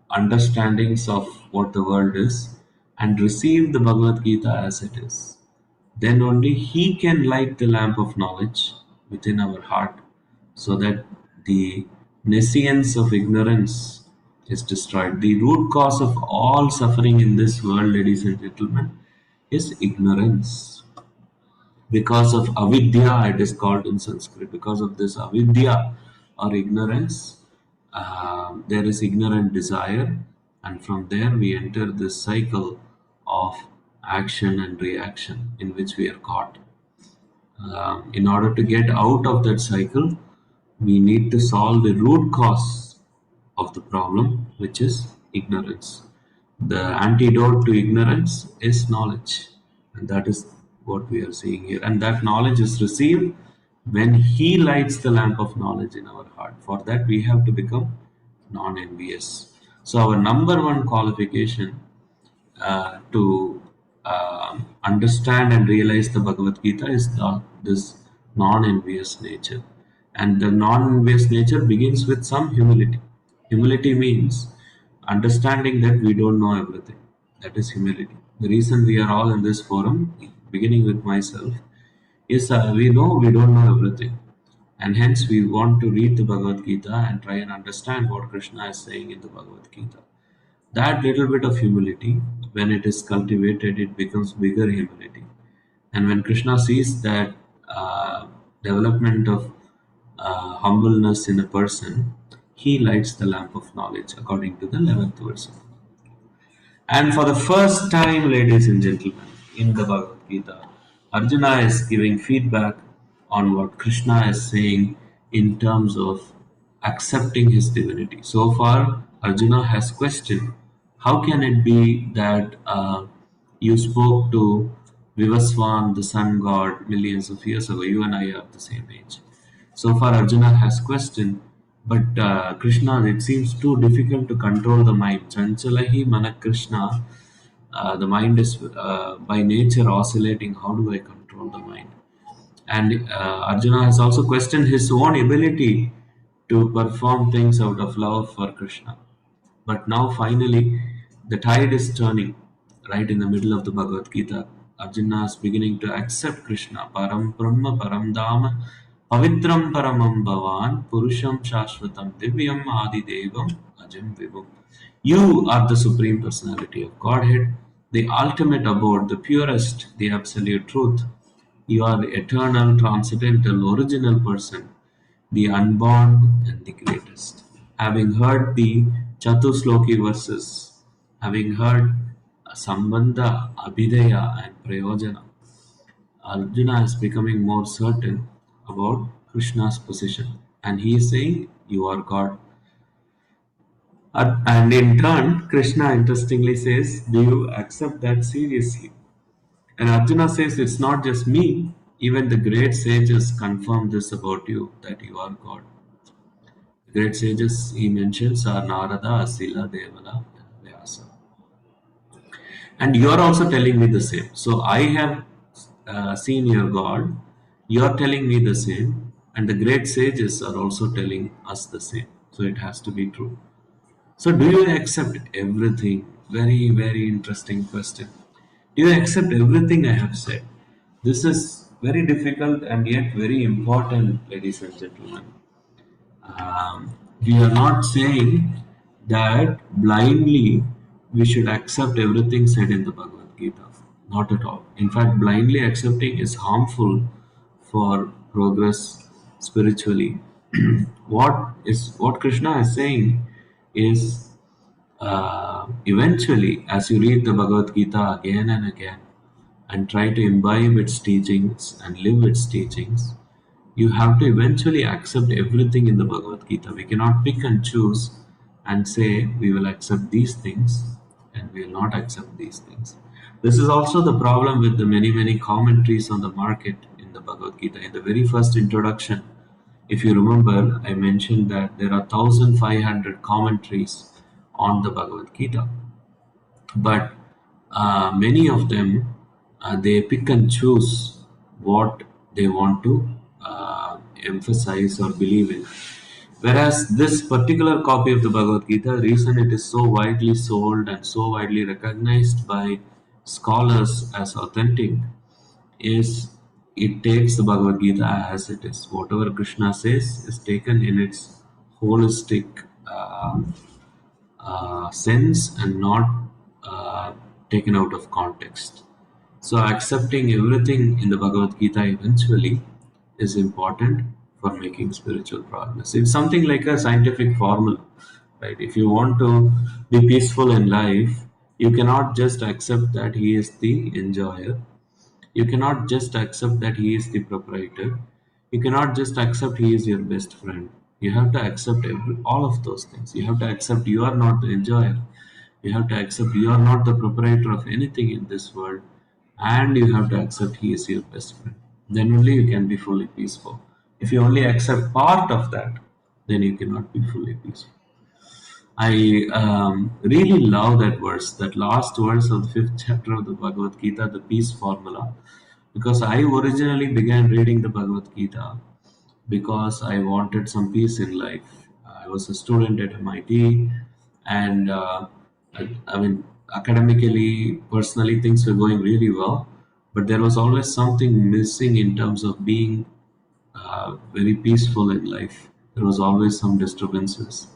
understandings of what the world is, and receive the Bhagavad Gita as it is. Then only He can light the lamp of knowledge within our heart so that the nescience of ignorance is destroyed. The root cause of all suffering in this world, ladies and gentlemen, is ignorance. Because of avidya, it is called in Sanskrit. Because of this avidya or ignorance, there is ignorant desire, and from there we enter this cycle of action and reaction in which we are caught. In order to get out of that cycle, we need to solve the root cause of the problem, which is ignorance. The antidote to ignorance is knowledge, and that is what we are seeing here. And that knowledge is received when He lights the lamp of knowledge in our heart. For that, we have to become non envious. So, our number one qualification to understand and realize the Bhagavad Gita is this non-envious nature. And the non-envious nature begins with some humility. Humility means understanding that we don't know everything. That is humility. The reason we are all in this forum, beginning with myself, is we know we don't know everything. And hence we want to read the Bhagavad Gita and try and understand what Krishna is saying in the Bhagavad Gita. That little bit of humility, when it is cultivated, it becomes bigger humility. And when Krishna sees that development of humbleness in a person, he lights the lamp of knowledge, according to the 11th verse. And for the first time, ladies and gentlemen, in the Bhagavad Gita, Arjuna is giving feedback on what Krishna is saying in terms of accepting his divinity. So far, Arjuna has questioned, how can it be that you spoke to Vivaswan, the sun god, millions of years ago? You and I are the same age. So far, Arjuna has questioned, but Krishna, it seems too difficult to control the mind. Chanchalahi mana Krishna, the mind is by nature oscillating. How do I control the mind? And Arjuna has also questioned his own ability to perform things out of love for Krishna. But now finally, the tide is turning right in the middle of the Bhagavad Gita. Arjuna is beginning to accept Krishna. Param Brahma Param Dhama Pavitram Paramam Bhavan Purusham Shashvatam Divyam Adi Devam Ajam Vibhum. You are the Supreme Personality of Godhead, the ultimate abode, the purest, the absolute truth. You are the eternal, transcendental, original person, the unborn and the greatest. Having heard the Chatusloki verses, having heard Sambandha, Abhidaya, and Prayojana, Arjuna is becoming more certain about Krishna's position. And he is saying, you are God. And in turn, Krishna interestingly says, do you accept that seriously? And Arjuna says, it's not just me, even the great sages confirm this about you, that you are God. The great sages he mentions are Narada, Asila, Devala, and Vyasa. And you are also telling me the same. So I have seen your God, you are telling me the same, and the great sages are also telling us the same. So it has to be true. So do you accept everything? Very, very interesting question. Do you accept everything I have said? This is very difficult and yet very important, ladies and gentlemen. We are not saying that blindly we should accept everything said in the Bhagavad Gita. Not at all. In fact, blindly accepting is harmful for progress spiritually. What Krishna is saying is eventually, as you read the Bhagavad Gita again and again and try to imbibe its teachings and live its teachings, you have to eventually accept everything in the Bhagavad Gita. We cannot pick and choose and say we will accept these things and we will not accept these things. This is also the problem with the many, many commentaries on the market in the Bhagavad Gita. In the very first introduction, if you remember, I mentioned that there are 1,500 commentaries on the Bhagavad Gita, but many of them they pick and choose what they want to emphasize or believe in. Whereas this particular copy of the Bhagavad Gita, reason it is so widely sold and so widely recognized by scholars as authentic is it takes the Bhagavad Gita as it is. Whatever Krishna says is taken in its holistic sense and not taken out of context. So, accepting everything in the Bhagavad Gita eventually is important for making spiritual progress. It's something like a scientific formula, right? If you want to be peaceful in life, you cannot just accept that he is the enjoyer. You cannot just accept that he is the proprietor. You cannot just accept he is your best friend. You have to accept all of those things. You have to accept you are not the enjoyer. You have to accept you are not the proprietor of anything in this world. And you have to accept he is your best friend. Then only you can be fully peaceful. If you only accept part of that, then you cannot be fully peaceful. I really love that verse, that last verse of the fifth chapter of the Bhagavad Gita, the peace formula, because I originally began reading the Bhagavad Gita because I wanted some peace in life. I was a student at MIT, and I mean, academically, personally, things were going really well. but there was always something missing in terms of being very peaceful in life. There was always some disturbances.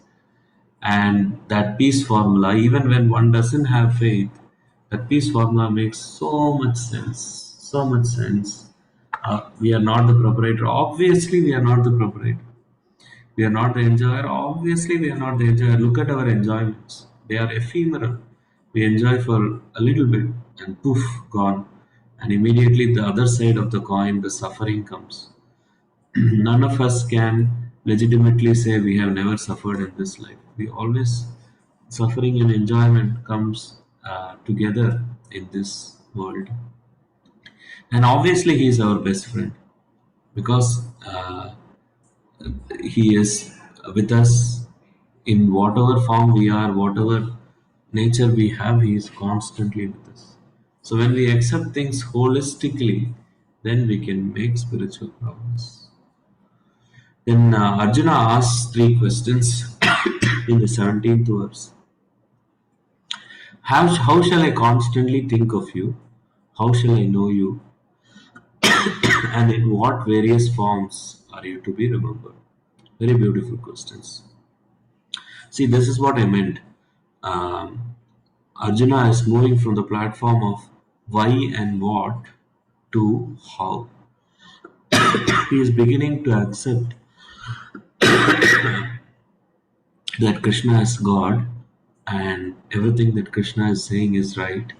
And that peace formula, even when one doesn't have faith, that peace formula makes so much sense. So much sense. We are not the proprietor. Obviously, we are not the proprietor. We are not the enjoyer. Obviously, we are not the enjoyer. Look at our enjoyments. They are ephemeral. We enjoy for a little bit and poof, gone. And immediately the other side of the coin, the suffering comes. None of us can legitimately say we have never suffered in this life. We always, suffering and enjoyment comes together in this world. And obviously, he is our best friend because he is with us in whatever form we are, whatever nature we have, he is constantly with us. So when we accept things holistically, then we can make spiritual progress. Then Arjuna asks three questions in the 17th verse. How shall I constantly think of you? How shall I know you? And in what various forms are you to be remembered? Very beautiful questions. See, this is what I meant. Um, Arjuna is moving from the platform of why and what to how. He is beginning to accept that Krishna is God and everything that Krishna is saying is right,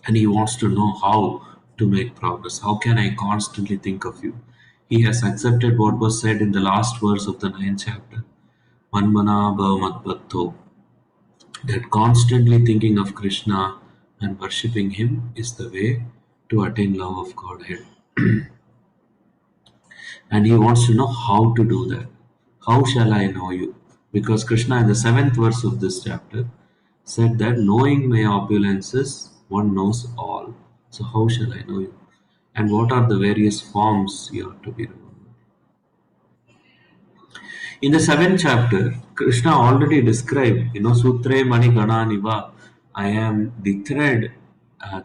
and he wants to know how to make progress. How can I constantly think of you? He has accepted what was said in the last verse of the ninth chapter. Manmana bhavamadbhatto, that constantly thinking of Krishna and worshipping him is the way to attain love of Godhead. And he wants to know how to do that. How shall I know you? Because Krishna in the seventh verse of this chapter said that knowing my opulences, one knows all. So how shall I know you? And what are the various forms you have to be remembered? In the seventh chapter, Krishna already described, Sutre Mani Gana Niva, I am the thread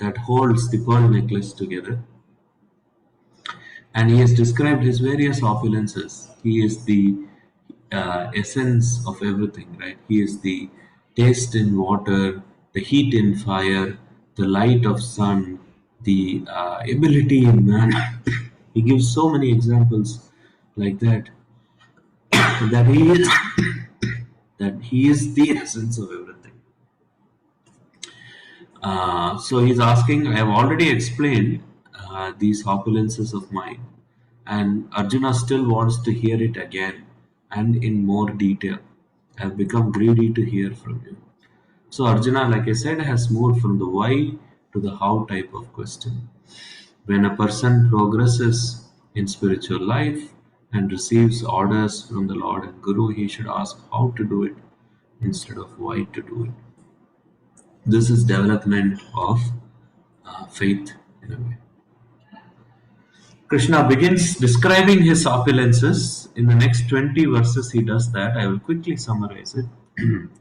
that holds the pearl necklace together. And he has described his various opulences. He is the essence of everything, right? He is the taste in water, the heat in fire, the light of sun, the ability in man. He gives so many examples like that. That he is that he is the essence of everything. So he's asking, I have already explained these opulences of mine, and Arjuna still wants to hear it again and in more detail. I have become greedy to hear from you. So Arjuna, like I said, has moved from the why to the how type of question. When a person progresses in spiritual life and receives orders from the Lord and Guru, he should ask how to do it instead of why to do it. This is development of faith in a way. Krishna begins describing his opulences. In the next 20 verses, he does that. I will quickly summarize it.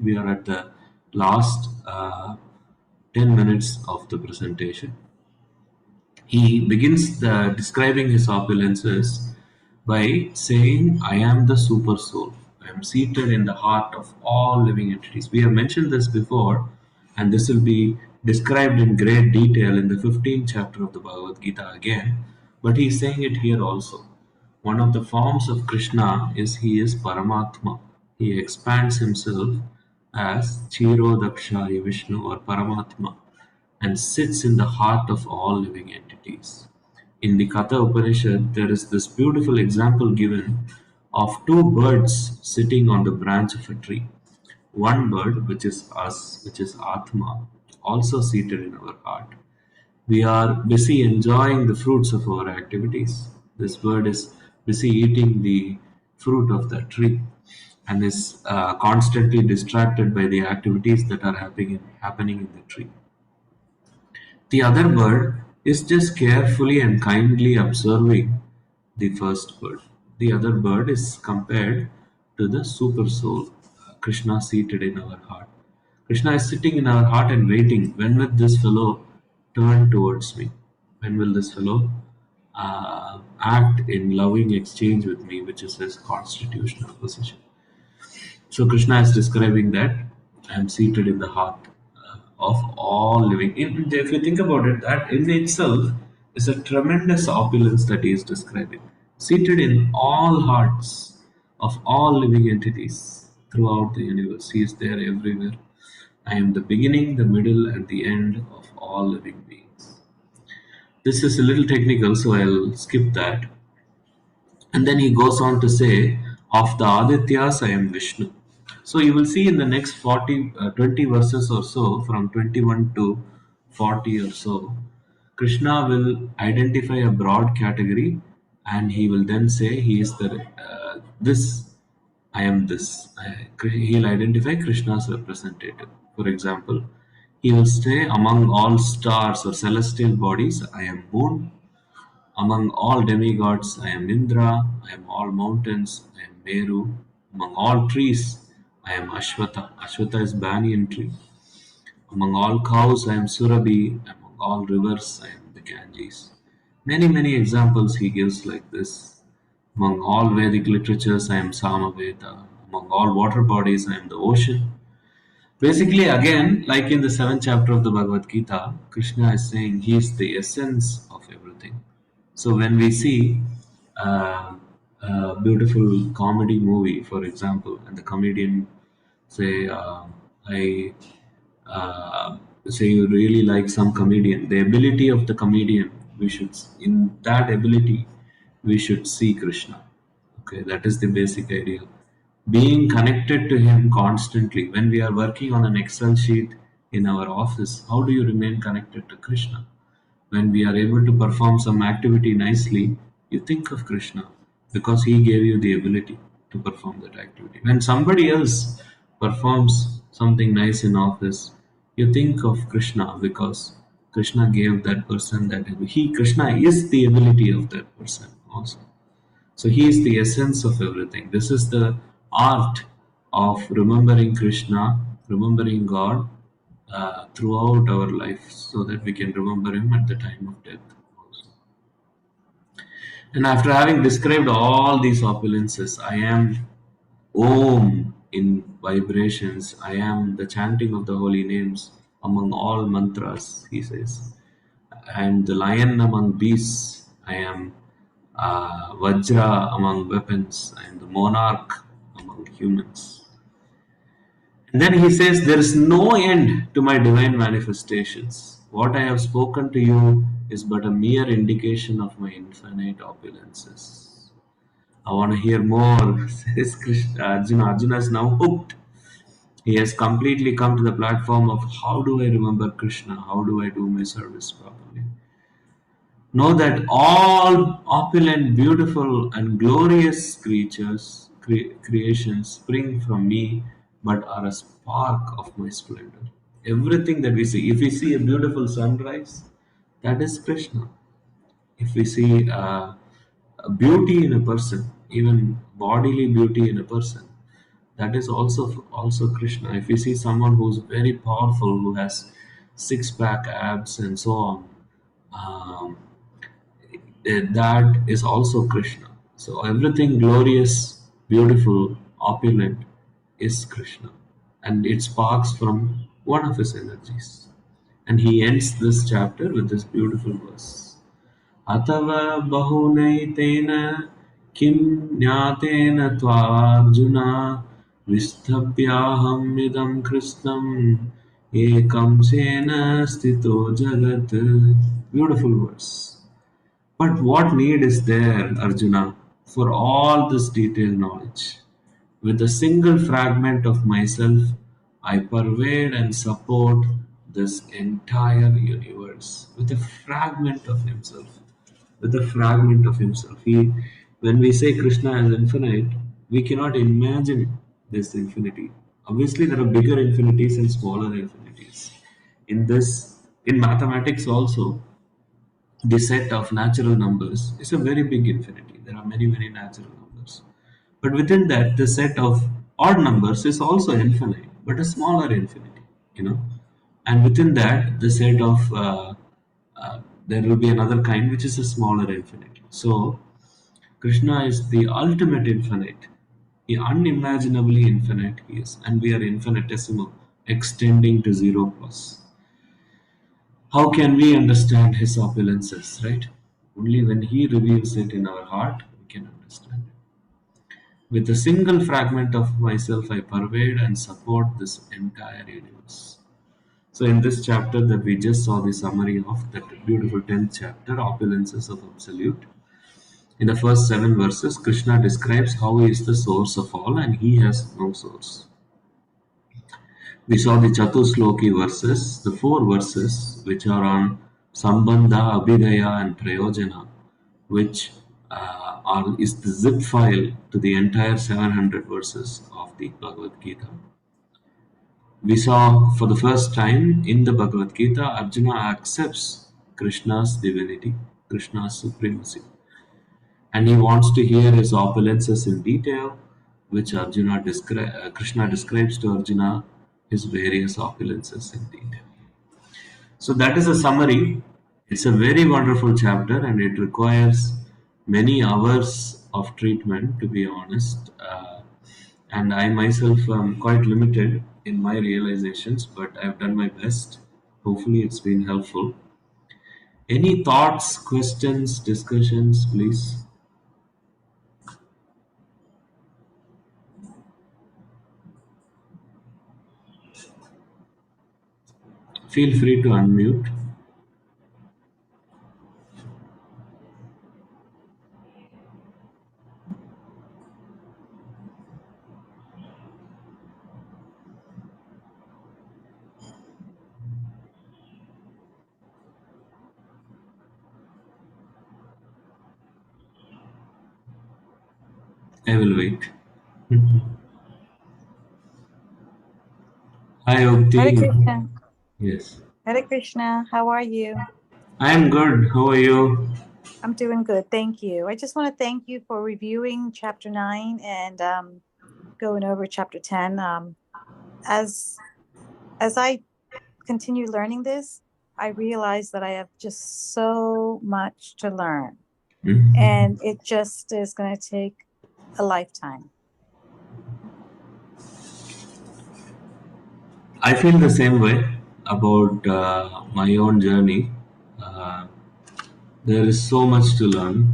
We are at the last 10 minutes of the presentation. He begins describing his opulences by saying, I am the super soul. I am seated in the heart of all living entities. We have mentioned this before, and this will be described in great detail in the 15th chapter of the Bhagavad Gita again. But he is saying it here also. One of the forms of Krishna is he is Paramatma. He expands himself as Chiro Dakshaya Vishnu or Paramatma and sits in the heart of all living entities. In the Katha Upanishad, there is this beautiful example given of two birds sitting on the branch of a tree. One bird, which is us, which is Atma, also seated in our heart. We are busy enjoying the fruits of our activities. This bird is busy eating the fruit of the tree and is constantly distracted by the activities that are happening in the tree. The other bird is just carefully and kindly observing the first bird. The other bird is compared to the super soul, Krishna seated in our heart. Krishna is sitting in our heart and waiting. When will this fellow turn towards me? when will this fellow act in loving exchange with me, which is his constitutional position. So Krishna is describing that I am seated in the heart of all living. If you think about it, that in itself is a tremendous opulence that he is describing. Seated in all hearts of all living entities throughout the universe. He is there everywhere. I am the beginning, the middle, and the end of all living beings. This is a little technical, so I'll skip that. And then he goes on to say, of the Adityas, I am Vishnu. So you will see in the next 20 verses or so, from 21 to 40 or so, Krishna will identify a broad category and he will then say, he is this, I am this. He'll identify Krishna's representative. For example, he will say, among all stars or celestial bodies, I am moon. Among all demigods, I am Indra. I am all mountains, I am Meru. Among all trees, I am Ashwatha. Ashwatha is banyan tree. Among all cows, I am Surabhi. Among all rivers, I am the Ganges. Many, many examples he gives like this. Among all Vedic literatures, I am Samaveda. Among all water bodies, I am the ocean. Basically, again, like in the seventh chapter of the Bhagavad Gita, Krishna is saying he is the essence of everything. So when we see a beautiful comedy movie, for example, and the comedian say, I say you really like some comedian, the ability of the comedian, in that ability, we should see Krishna. Okay, that is the basic idea. Being connected to Him constantly. When we are working on an Excel sheet in our office, how do you remain connected to Krishna? When we are able to perform some activity nicely, you think of Krishna because He gave you the ability to perform that activity. When somebody else performs something nice in office, you think of Krishna because Krishna gave that person that Krishna is the ability of that person also. So he is the essence of everything. This is the art of remembering Krishna, remembering God throughout our life so that we can remember him at the time of death also. And after having described all these opulences, I am Om in vibrations, I am the chanting of the holy names among all mantras, he says. I am the lion among beasts, I am Vajra among weapons, I am the monarch among humans. And then he says, there is no end to my divine manifestations. What I have spoken to you is but a mere indication of my infinite opulences. I want to hear more, says Krishna. Arjuna. Arjuna is now hooked. He has completely come to the platform of how do I remember Krishna? How do I do my service properly? Know that all opulent, beautiful, and glorious creations spring from me, but are a spark of my splendor. Everything that we see, if we see a beautiful sunrise, that is Krishna. If we see a beauty in a person, even bodily beauty in a person, that is also Krishna. If we see someone who's very powerful, who has six-pack abs and so on, um, that is also Krishna. So everything glorious, beautiful, opulent is Krishna. And it sparks from one of his energies. And he ends this chapter with this beautiful verse. Atava bahunaitena kim jnatena tvarjuna visthabhyaham idam krishnam ekam sena stito jagat. Beautiful verse. But what need is there, Arjuna, for all this detailed knowledge? With a single fragment of myself, I pervade and support this entire universe. With a fragment of himself. With a fragment of himself. When we say Krishna is infinite, we cannot imagine this infinity. Obviously, there are bigger infinities and smaller infinities. In mathematics also, the set of natural numbers is a very big infinity. There are many, many natural numbers. But within that, the set of odd numbers is also infinite, but a smaller infinity, you know. And within that, the set of there will be another kind which is a smaller infinity. So Krishna is the ultimate infinite. He unimaginably infinite he is, and we are infinitesimal, extending to zero plus. How can we understand his opulences, right? Only when he reveals it in our heart, we can understand it. With a single fragment of myself, I pervade and support this entire universe. So, in this chapter that we just saw the summary of, that beautiful 10th chapter, Opulences of Absolute. In the first 7 verses, Krishna describes how he is the source of all and he has no source. We saw the Chatusloki verses, the 4 verses which are on Sambandha, Abhidaya, and Prayojana, which is the zip file to the entire 700 verses of the Bhagavad Gita. We saw for the first time in the Bhagavad Gita, Arjuna accepts Krishna's divinity, Krishna's supremacy, and he wants to hear his opulences in detail, which Krishna describes to Arjuna his various opulences in detail. So that is a summary. It's a very wonderful chapter, and it requires many hours of treatment, to be honest. And I myself am quite limited in my realizations, but I've done my best. Hopefully, it's been helpful. Any thoughts, questions, discussions, please? Feel free to unmute. I will wait. Hi, Hare Bhakti. Krishna. Yes. Hare Krishna. How are you? I am good. How are you? I'm doing good. Thank you. I just want to thank you for reviewing chapter 9 and going over chapter 10. As I continue learning this, I realize that I have just so much to learn. Mhm. And it just is going to take a lifetime. I feel the same way about my own journey. Uh, there is so much to learn.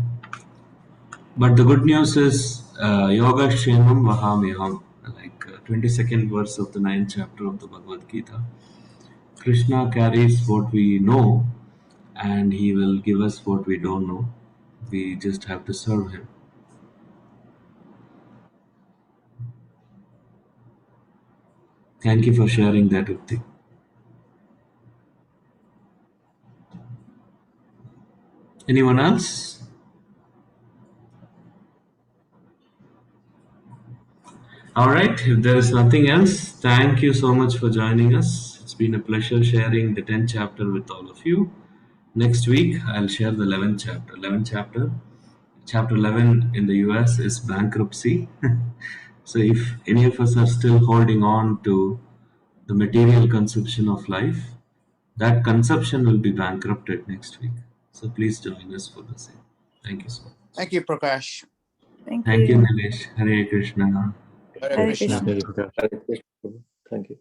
But the good news is, Yoga Kshemam Vahamiham, like 22nd verse of the 9th chapter of the Bhagavad Gita. Krishna carries what we know and he will give us what we don't know. We just have to serve him. Thank you for sharing that, Upti. Anyone else? All right, if there is nothing else, thank you so much for joining us. It's been a pleasure sharing the 10th chapter with all of you. Next week, I'll share the 11th chapter. 11th chapter. Chapter 11 in the US is bankruptcy. So, if any of us are still holding on to the material conception of life, that conception will be bankrupted next week. So, please join us for the same. Thank you so much. Thank you, Prakash. Thank Thank you, you. Nilesh. Hare Krishna. Hare Hare Krishna. Krishna. Hare Krishna. Thank you.